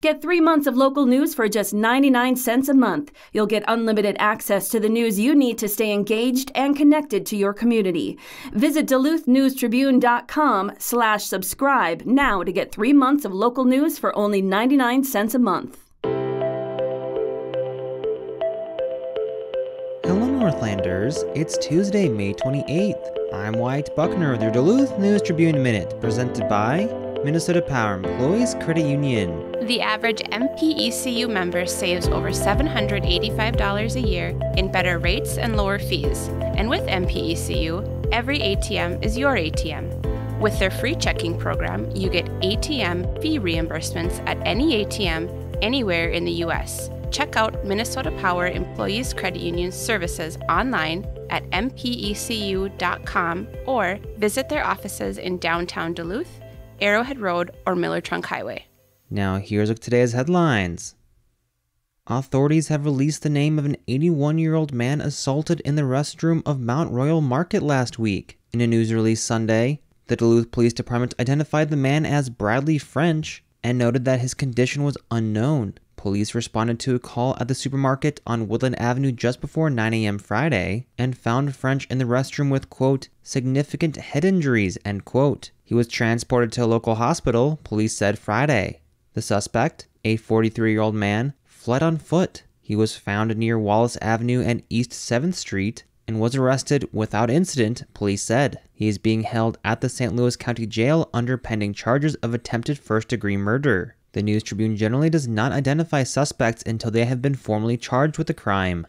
Get 3 months of local news for just 99 cents a month. You'll get unlimited access to the news you need to stay engaged and connected to your community. Visit DuluthNewsTribune.com/subscribe now to get 3 months of local news for only 99 cents a month. Hello Northlanders, it's Tuesday, May 28th. I'm Wyatt Buckner with your Duluth News Tribune Minute, presented by Minnesota Power Employees Credit Union. The average MPECU member saves over $785 a year in better rates and lower fees. And with MPECU, every ATM is your ATM. With their free checking program, you get ATM fee reimbursements at any ATM anywhere in the U.S. Check out Minnesota Power Employees Credit Union services online at mpecu.com or visit their offices in downtown Duluth, Arrowhead Road, or Miller Trunk Highway. Now here's today's headlines. Authorities have released the name of an 81-year-old man assaulted in the restroom of Mount Royal Market last week. In a news release Sunday, the Duluth Police Department identified the man as Bradley French and noted that his condition was unknown. Police responded to a call at the supermarket on Woodland Avenue just before 9 a.m. Friday and found French in the restroom with, quote, significant head injuries, end quote. He was transported to a local hospital, police said Friday. The suspect, a 43-year-old man, fled on foot. He was found near Wallace Avenue and East 7th Street and was arrested without incident, police said. He is being held at the St. Louis County Jail under pending charges of attempted first-degree murder. The News Tribune generally does not identify suspects until they have been formally charged with the crime.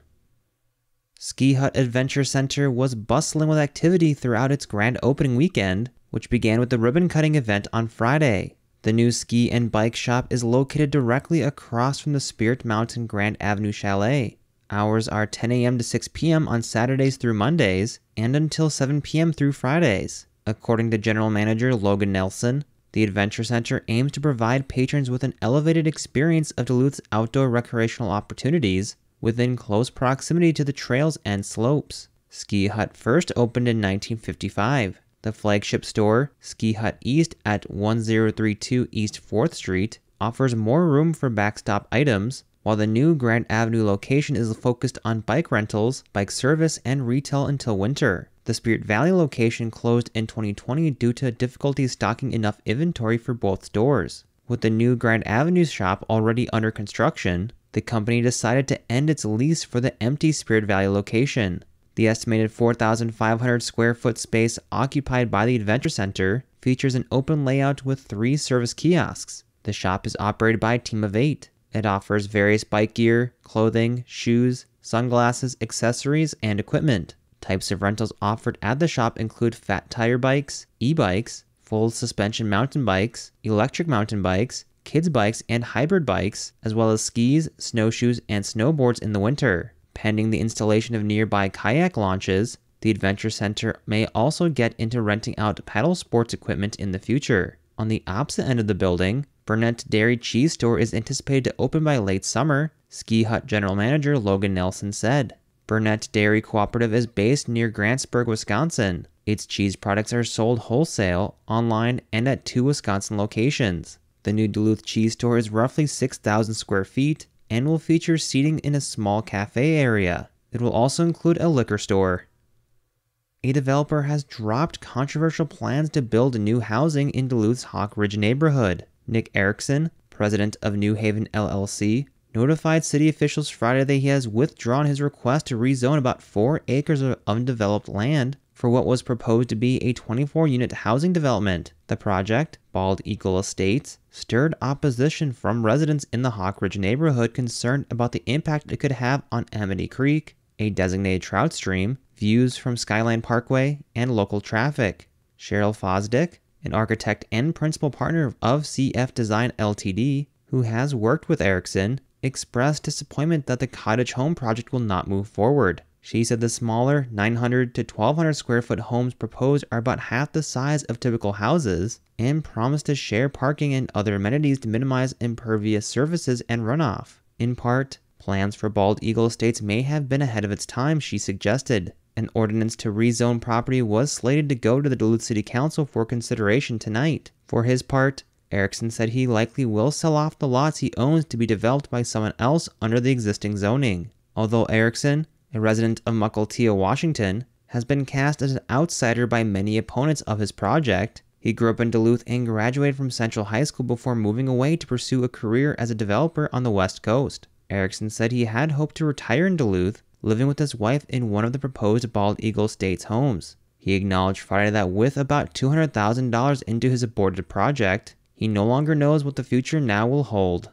Ski Hut Adventure Center was bustling with activity throughout its grand opening weekend, which began with the ribbon-cutting event on Friday. The new ski and bike shop is located directly across from the Spirit Mountain Grand Avenue Chalet. Hours are 10 a.m. to 6 p.m. on Saturdays through Mondays, and until 7 p.m. through Fridays. According to General Manager Logan Nelson, the Adventure Center aims to provide patrons with an elevated experience of Duluth's outdoor recreational opportunities within close proximity to the trails and slopes. Ski Hut first opened in 1955. The flagship store, Ski Hut East at 1032 East 4th Street, offers more room for backstop items, while the new Grand Avenue location is focused on bike rentals, bike service, and retail until winter. The Spirit Valley location closed in 2020 due to difficulties stocking enough inventory for both stores. With the new Grand Avenue shop already under construction, the company decided to end its lease for the empty Spirit Valley location. The estimated 4,500 square foot space occupied by the Adventure Center features an open layout with 3 service kiosks. The shop is operated by a team of 8. It offers various bike gear, clothing, shoes, sunglasses, accessories, and equipment. Types of rentals offered at the shop include fat tire bikes, e-bikes, full suspension mountain bikes, electric mountain bikes, kids bikes, and hybrid bikes, as well as skis, snowshoes, and snowboards in the winter. Pending the installation of nearby kayak launches, the Adventure Center may also get into renting out paddle sports equipment in the future. On the opposite end of the building, Burnett Dairy Cheese Store is anticipated to open by late summer, Ski Hut General Manager Logan Nelson said. Burnett Dairy Cooperative is based near Grantsburg, Wisconsin. Its cheese products are sold wholesale, online, and at 2 Wisconsin locations. The new Duluth Cheese Store is roughly 6,000 square feet and will feature seating in a small cafe area. It will also include a liquor store. A developer has dropped controversial plans to build new housing in Duluth's Hawk Ridge neighborhood. Nick Erickson, president of New Haven LLC, notified city officials Friday that he has withdrawn his request to rezone about 4 acres of undeveloped land for what was proposed to be a 24-unit housing development. The project, Bald Eagle Estates, stirred opposition from residents in the Hawk Ridge neighborhood concerned about the impact it could have on Amity Creek, a designated trout stream, views from Skyline Parkway, and local traffic. Cheryl Fosdick, an architect and principal partner of CF Design Ltd., who has worked with Erickson, expressed disappointment that the cottage home project will not move forward. She said the smaller 900 to 1,200 square foot homes proposed are about half the size of typical houses and promise to share parking and other amenities to minimize impervious surfaces and runoff. In part, plans for Bald Eagle Estates may have been ahead of its time, she suggested. An ordinance to rezone property was slated to go to the Duluth City Council for consideration tonight. For his part, Erickson said he likely will sell off the lots he owns to be developed by someone else under the existing zoning. Although Erickson, a resident of Mukilteo, Washington, has been cast as an outsider by many opponents of his project, he grew up in Duluth and graduated from Central High School before moving away to pursue a career as a developer on the West Coast. Erickson said he had hoped to retire in Duluth, living with his wife in one of the proposed Bald Eagle Estates homes. He acknowledged Friday that with about $200,000 into his aborted project, he no longer knows what the future now will hold.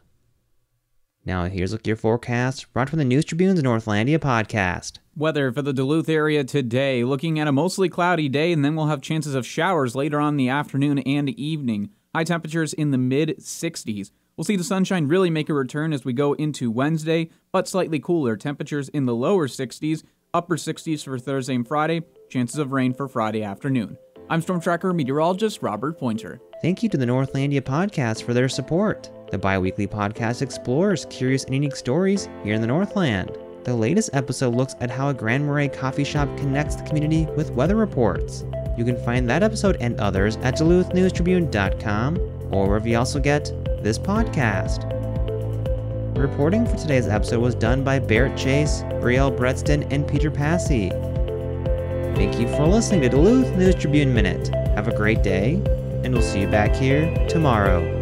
Now here's your forecast, brought from the News Tribune's Northlandia podcast. Weather for the Duluth area today, looking at a mostly cloudy day, and then we'll have chances of showers later on in the afternoon and evening. High temperatures in the mid-60s. We'll see the sunshine really make a return as we go into Wednesday, but slightly cooler. Temperatures in the lower 60s, upper 60s for Thursday and Friday, chances of rain for Friday afternoon. I'm Storm Tracker meteorologist Robert Pointer. Thank you to the Northlandia podcast for their support. The bi-weekly podcast explores curious and unique stories here in the Northland. The latest episode looks at how a Grand Marais coffee shop connects the community with weather reports. You can find that episode and others at DuluthNewsTribune.com or wherever you also get this podcast. Reporting for today's episode was done by Barrett Chase, Brielle Bredston, and Peter Passy. Thank you for listening to Duluth News Tribune Minute. Have a great day, and we'll see you back here tomorrow.